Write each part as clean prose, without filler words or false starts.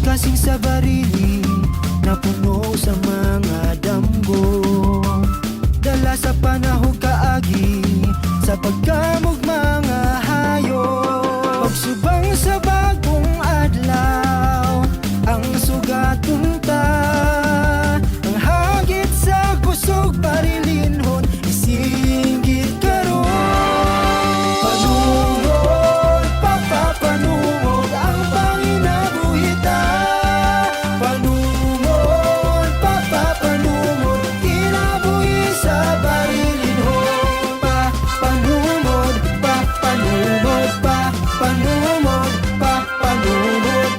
Kasing sa barili na puno sa mga damgo, dala sa panahon kaagi sa pagkamog mga hayop. Pagsubang sa bagong adlaw ang sugat punta, ang hagit sa kusog barilinhon isinggit karon. Panungod, papapanungod ang panginabuhita. Panungod, papapanungod kinabuhi sa barilinhon. Panungod, papanungod, papanungod, papanungod,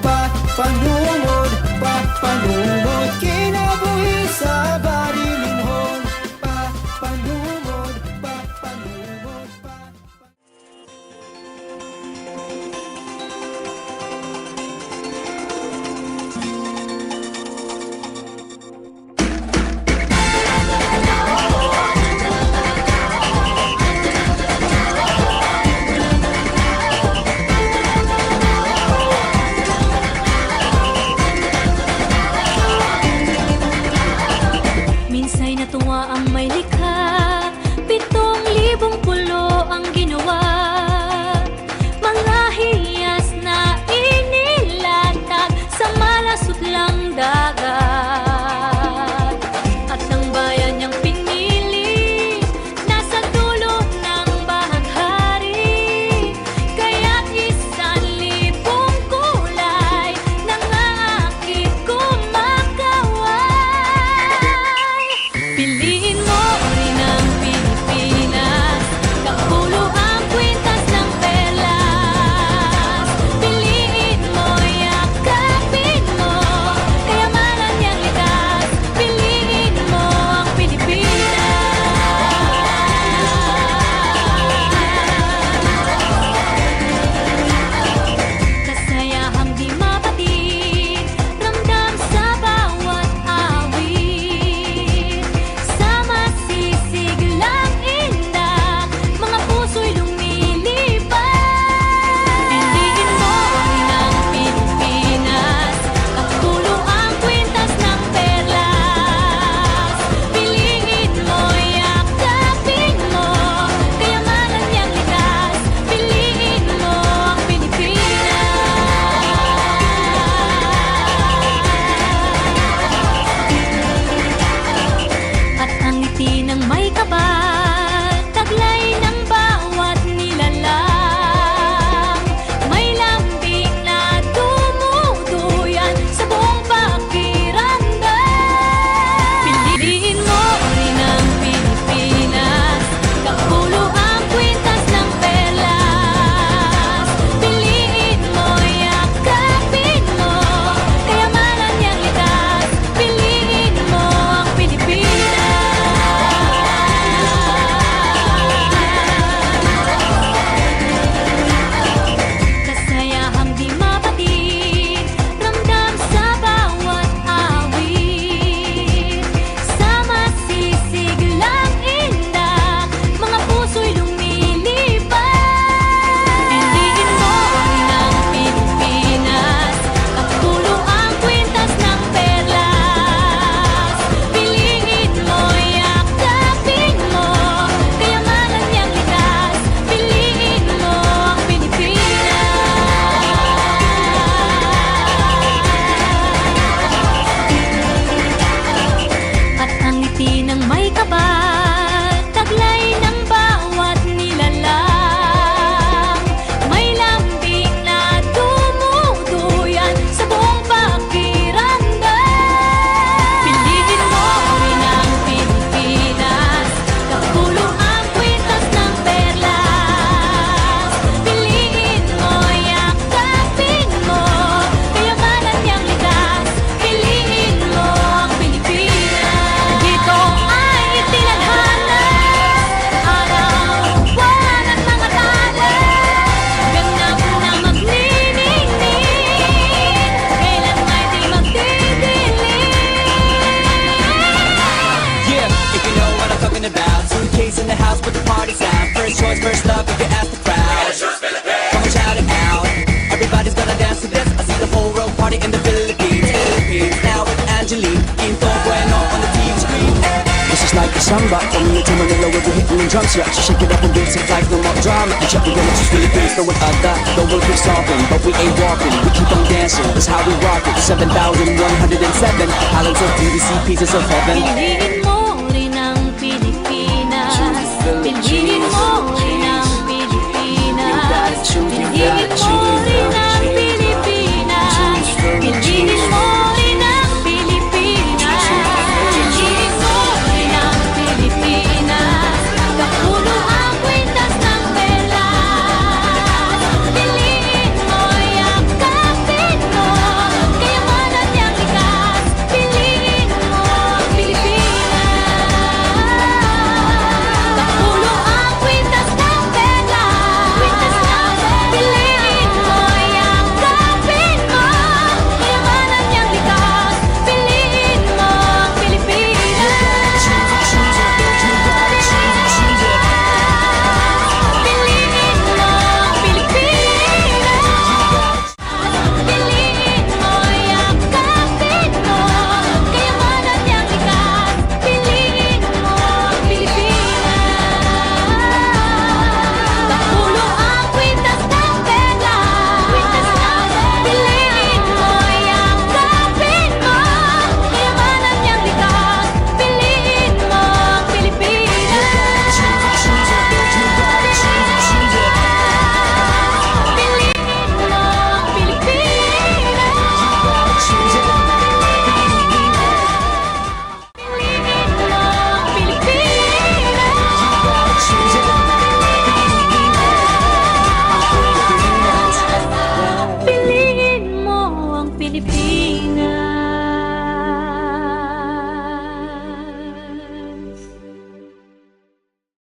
with the party sound. First choice, first love, if you ask the crowd. Come on, shout it out. Everybody's gonna dance to this. I see the whole world party in the Philippines. Now with Angelique, Quinto Bueno on the TV screen. This is like a samba, from Manila to Manila with the hitting and drums. Yeah, so shake it up and dance it like no more drama. And check again, it's just Philippines, throw it out that. The world keeps talking, but we ain't walking. We keep on dancing, that's how we rock it. 7,107 islands of beauty, see pieces of heaven.